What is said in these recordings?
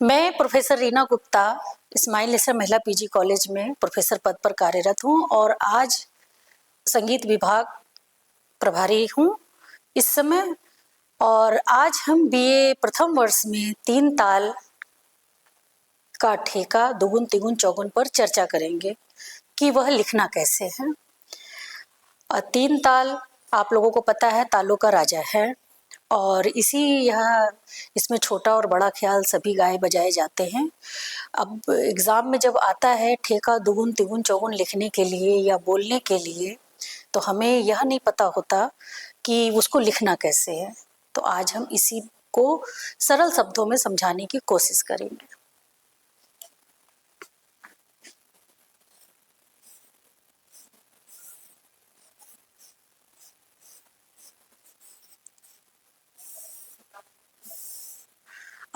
मैं प्रोफेसर रीना गुप्ता इस्माइल निसर महिला PG college में प्रोफेसर पद पर कार्यरत हूँ और आज संगीत विभाग प्रभारी हूँ इस समय। और आज हम बीए प्रथम वर्ष में तीन ताल का ठेका दुगुन तिगुन चौगुन पर चर्चा करेंगे कि वह लिखना कैसे है। तीन ताल आप लोगों को पता है तालों का राजा है और इसमें छोटा और बड़ा ख्याल सभी गाए बजाए जाते हैं। अब एग्ज़ाम में जब आता है ठेका दुगुन तिगुन चौगुन लिखने के लिए या बोलने के लिए, तो हमें यह नहीं पता होता कि उसको लिखना कैसे है। तो आज हम इसी को सरल शब्दों में समझाने की कोशिश करेंगे।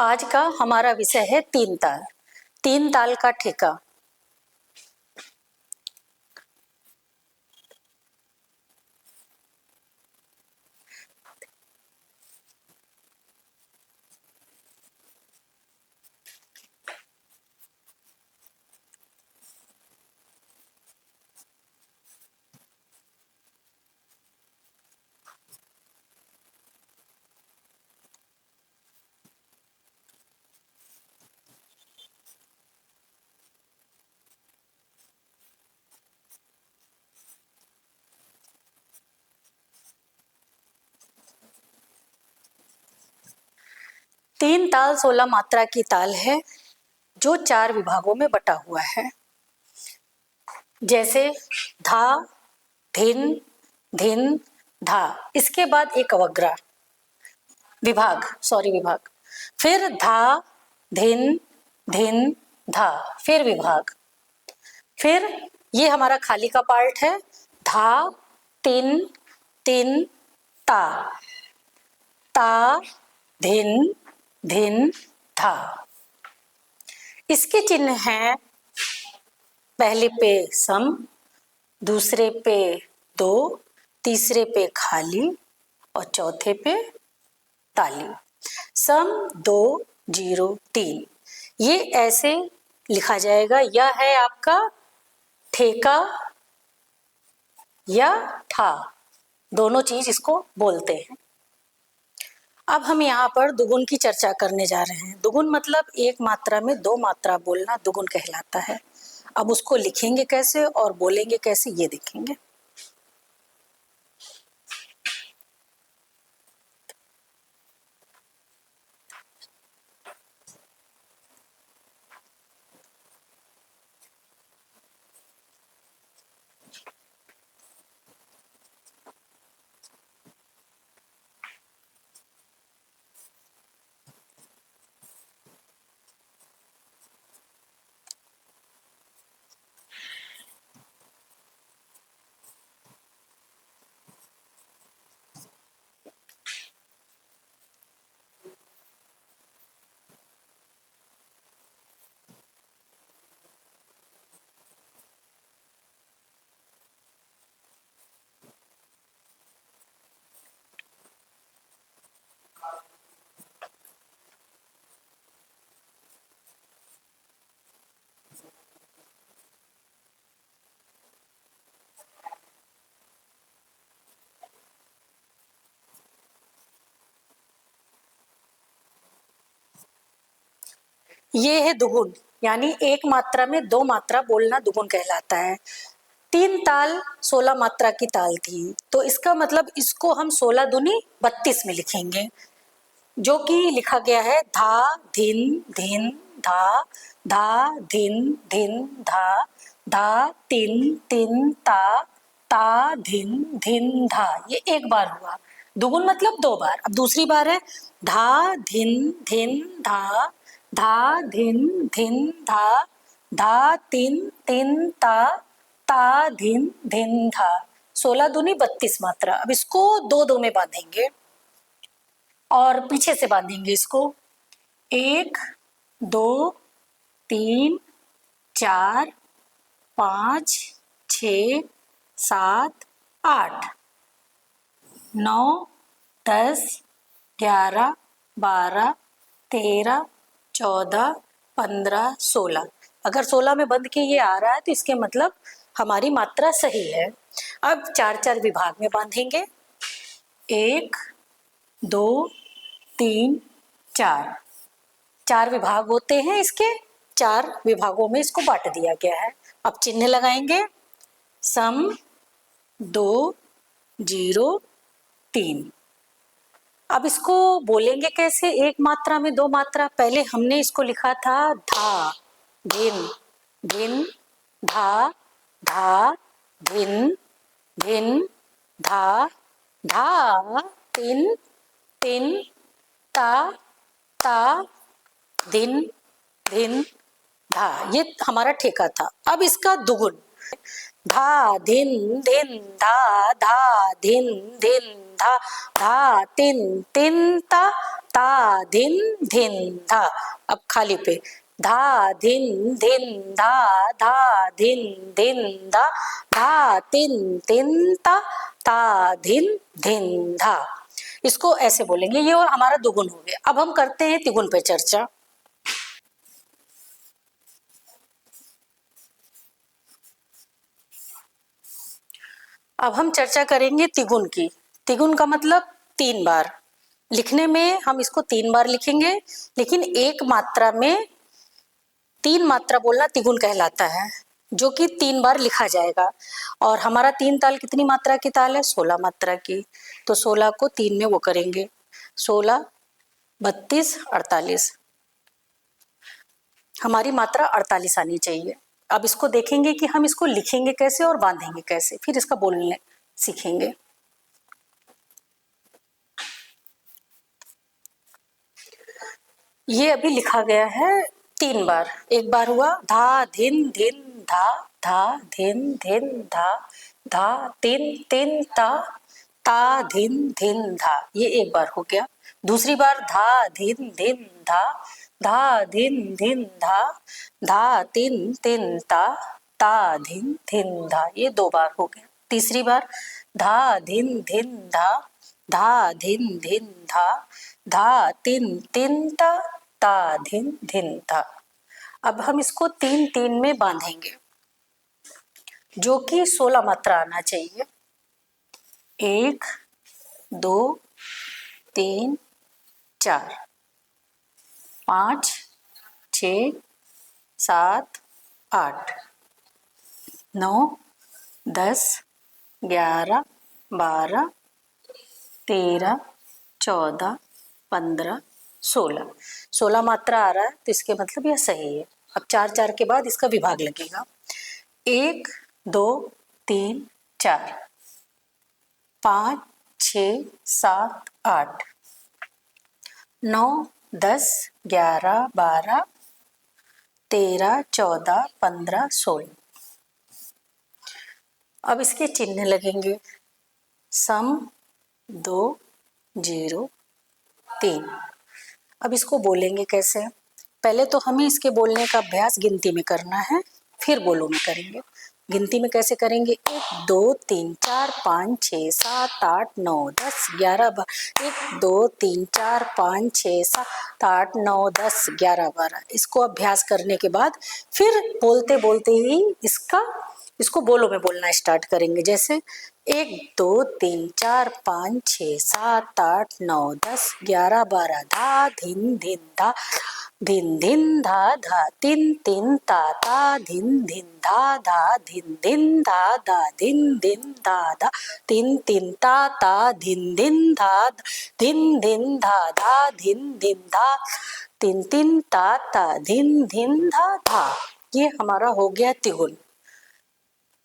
आज का हमारा विषय है तीन ताल। तीन ताल का ठेका। तीन ताल 16 मात्रा की ताल है जो 4 विभागों में बटा हुआ है, जैसे धा, धिन, धिन, धा। इसके बाद एक अवग्रह विभाग, फिर धा, धिन, धिन, धा, फिर विभाग। फिर ये हमारा खाली का पार्ट है, धा, तिन, तिन, ता, ता, धिन, धिन, धा। इसके चिन्ह हैं, पहले पे सम, दूसरे पे दो, तीसरे पे खाली और चौथे पे ताली। सम 2 0 3 ये ऐसे लिखा जाएगा। यह है आपका ठेका या ठा, दोनों चीज इसको बोलते हैं। अब हम यहाँ पर दुगुन की चर्चा करने जा रहे हैं। दुगुन मतलब एक मात्रा में दो मात्रा बोलना दुगुन कहलाता है। अब उसको लिखेंगे कैसे और बोलेंगे कैसे ये देखेंगे। ये है दुगुन, यानी एक मात्रा में दो मात्रा बोलना दुगुन कहलाता है। तीन ताल 16 मात्रा की ताल थी, तो इसका मतलब इसको हम 16 दूनी 32 में लिखेंगे, जो कि लिखा गया है धा, धिन, धिन, धा, धा, धिन, धिन, धा, धा, तिन, तिन, ता, ता, धिन, धिन, धा। ये एक बार हुआ। दुगुन मतलब दो बार। अब दूसरी बार है धा, धिन, धिन, धा, धा, धिन, धिन, धा, धा, तिन, तिन, ता, ता, धिन, धिन, धा। 16 दूनी 32 मात्रा। अब इसको दो दो में बांधेंगे और पीछे से बांधेंगे इसको। 1 2 3 4 5 6 7 8 9 10 11 12 13 14, 15, 16। अगर 16 में बंद के ये आ रहा है तो इसके मतलब हमारी मात्रा सही है। अब चार चार विभाग में बांधेंगे, 1, 2, 3, 4। 4 विभाग होते हैं इसके, 4 विभागों में इसको बांट दिया गया है। अब चिन्ह लगाएंगे, सम 2, 0, 3। अब इसको बोलेंगे कैसे, एक मात्रा में दो मात्रा। पहले हमने इसको लिखा था धा धिन धिन धा धा धिन धिन धा धा तिन तिन ता ता धिन धिन धा। ये हमारा ठेका था। अब इसका दुगुन, धा धिन धिन धा धा धिन धिन धा धा तिन तिन ता ता धिन धिन धा। अब खाली पे, धा धिन धिन धा धा धिन धिन धा धा तिन तिन ता ता धिन धिन धा। इसको ऐसे बोलेंगे। ये हमारा दुगुन हो गया। अब हम करते हैं तिगुन पे चर्चा। अब हम चर्चा करेंगे तिगुन की। तिगुन का मतलब 3 बार। लिखने में हम इसको 3 बार लिखेंगे, लेकिन एक मात्रा में 3 मात्रा बोलना तिगुन कहलाता है, जो कि 3 बार लिखा जाएगा। और हमारा 3 ताल कितनी मात्रा की ताल है? 16 मात्रा की। तो 16 को 3 में वो करेंगे, 16, 32, 48। हमारी मात्रा 48 आनी चाहिए। अब इसको देखेंगे कि हम इसको लिखेंगे कैसे और बांधेंगे कैसे, फिर इसका बोलने सीखेंगे। ये अभी लिखा गया है 3 बार। एक बार हुआ धा धिन धिन धा धा धिन धिन धा धा तिन तिन ता ता धिन धिन धा। ये एक बार हो गया। दूसरी बार धा धिन धिन धा धा धिन धिन धा धा तिन तिन ता ता धिन धिन धा। ये 2 बार हो गया। तीसरी बार धा धिन धिन धा धा धिन धिन धा धा तिन तिन ता ता धिन धिन धा। अब हम इसको 3-3 में बांधेंगे, जो कि 16 मात्रा आना चाहिए। 1, 2, 3, 4, 5, 6, 7, 8, 9, 10, 11, 12, 13, 14, 15, 16। 16 मात्रा आ रहा है तो इसके मतलब यह सही है। अब 4-4 के बाद इसका विभाग लगेगा, 1, 2, 3, 4, 5, 6, 7, 8, 9, 10, 11, 12, 13, 14, 15, 16। अब इसके चिन्ह लगेंगे, सम 2, 0, 3। अब इसको बोलेंगे कैसे? पहले तो हमें इसके बोलने का अभ्यास गिनती में करना है, फिर बोलो में करेंगे। गिनती में कैसे करेंगे? 1, 2, 3, 4, 5, 6, 7, 8, 9, 10, 11, 12। 1, 2, 3, 4, 5, 6, 7, 8, 9, 10, 11, 12। इसको अभ्यास करने के बाद फिर बोलते बोलते ही इसको बोलो में बोलना स्टार्ट करेंगे। जैसे 1, 2, 3, 4, 5, 6, 7, 8, 9, 10, 11, 12। धा धिन धिन धा धिन धिन धा धा तिन तिन ता ता धिन धिन धा धा धिन धिन धा धा धिन धिन धा धा तिन तिन ता ता धिन धिन धा धिन धिन धा धा धिन धिन धा तिन तिन ता ता धिन धिन धा धा। ये हमारा हो गया तिगुन।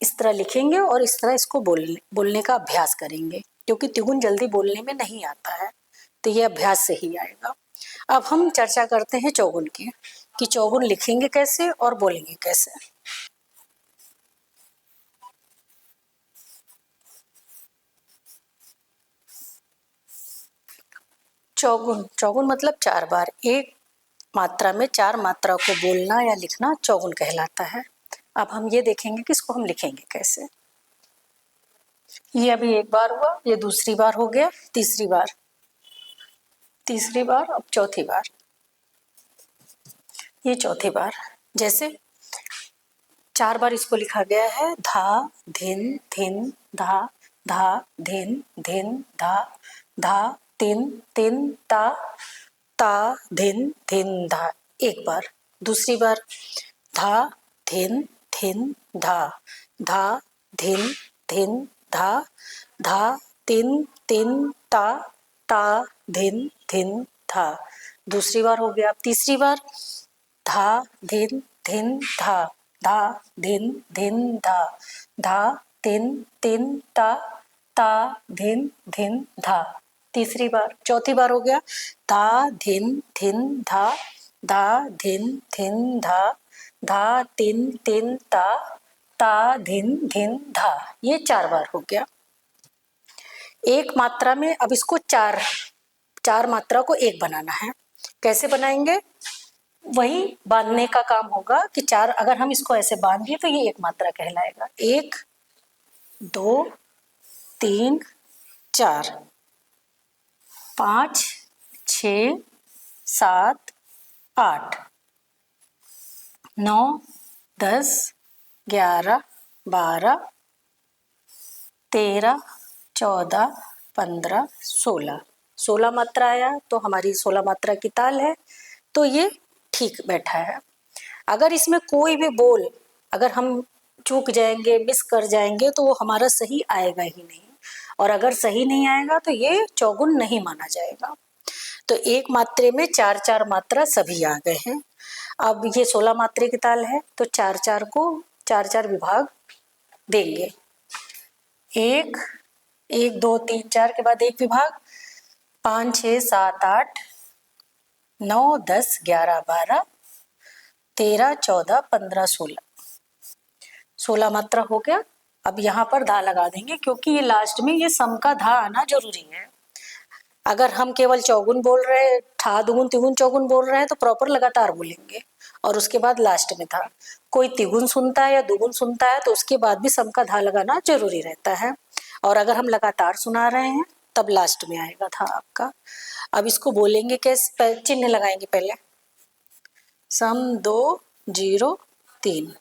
इस तरह लिखेंगे और इस तरह इसको बोलने का अभ्यास करेंगे, क्योंकि तिगुन जल्दी बोलने में नहीं आता है, तो ये अभ्यास से ही आएगा। अब हम चर्चा करते हैं चौगुन की, कि चौगुन लिखेंगे कैसे और बोलेंगे कैसे। चौगुन मतलब 4 बार। एक मात्रा में 4 मात्रा को बोलना या लिखना चौगुन कहलाता है। अब हम ये देखेंगे कि इसको हम लिखेंगे कैसे। ये अभी एक बार हुआ, ये दूसरी बार हो गया, तीसरी बार, अब चौथी बार। ये चौथी बार। जैसे 4 बार इसको लिखा गया है, धा धिन धिन धा, धा धिन धिन धा, धा तिन तिन ता, ता धिन धिन धा, एक बार। दूसरी बार धा धिन धिन धा, धा धिन धिन धा, धा तिन तिन ता, ता धिन धिन धा। दूसरी बार हो गया। तीसरी बार धा धिन धिन धा, धा धिन धिन धा, धा तिन तिन ता, ता धिन धिन धा, तीसरी बार। चौथी बार हो गया धा धिन धिन धा, धा धिन धिन धा, धा तिन तिन ता, ता धिन धिन धा। ये 4 बार हो गया। एक मात्रा में अब इसको चार मात्रा को एक बनाना है। कैसे बनाएंगे? वही बांधने का काम होगा कि 4, अगर हम इसको ऐसे बांध दिए तो ये एक मात्रा कहलाएगा। 1 2 3 4 5 6 7 8 9 10 11 12 13 14 15 16 16 मात्रा आया तो हमारी 16 मात्रा की ताल है, तो ये ठीक बैठा है। अगर इसमें कोई भी बोल अगर हम चूक जाएंगे, मिस कर जाएंगे तो वो हमारा सही आएगा ही नहीं, और अगर सही नहीं आएगा तो ये चौगुन नहीं माना जाएगा। तो एक मात्रे में 4 मात्रा सभी आ गए हैं। अब ये 16 मात्रे की ताल है तो 4 को 4 विभाग देंगे। 1 1 2 3 4 के बाद एक विभाग, 5 6 7 8 9 10 11 12 13 14 15 16 16 मात्रा हो गया। अब यहाँ पर धा लगा देंगे क्योंकि ये लास्ट में ये सम का धा आना जरूरी है। अगर हम केवल चौगुन बोल रहे हैं, ठा दुगुन तिगुन चौगुन बोल रहे हैं तो प्रॉपर लगातार बोलेंगे और उसके बाद लास्ट में था। कोई तिगुन सुनता है या दुगुन सुनता है तो उसके बाद भी सम का धा लगाना जरूरी रहता है, और अगर हम लगातार सुना रहे हैं तब लास्ट में आएगा था आपका। अब इसको बोलेंगे कैसे? चिन्ह लगाएंगे पहले, सम 2 0 3।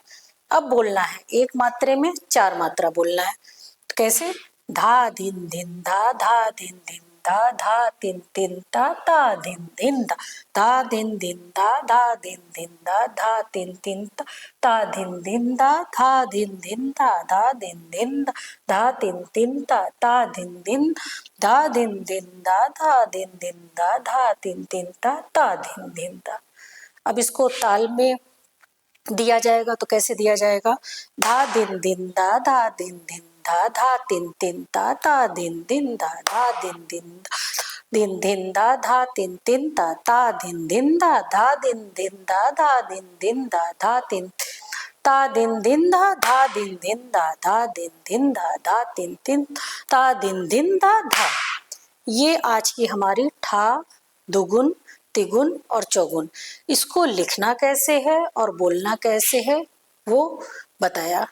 अब बोलना है एक मात्रे में 4 मात्रा बोलना है। तो कैसे? धा धिन धिन धा, धा धिन धिन धा, धा तिन तिन ता, ता धिन धिन धा, धा धिन धिन धा, धा धिन धिन धा, धा तिन तिन ता, ता धिन धिन धा, धा धिन धिन धा, धा धिन धिन धा, धा तिन तिन ता, ता धिन धिन धा धिन धिन धा, धा धिन धिन धा, धा तिन तिन ता, ता धिन धिन धा। अब इसको ताल में दिया जाएगा तो कैसे दिया जाएगा? धा दिन दिन धा, धा दिन दिन धा, धा तिन तिन ता, ता दिन दिन धा, धा दिन दिन दिन दिन धा, धा तिन तिन ता, ता दिन दिन धा, धा दिन दिन धा, धा दिन दिन धा, धा तिन ता दिन दिन धा, धा दिन दिन धा, धा दिन दिन धा, धा तिन तिन ता दिन दिन धा धा। ये आज की हमारी ठा, दुगुन, तिगुन और चौगुन। इसको लिखना कैसे है और बोलना कैसे है वो बताया।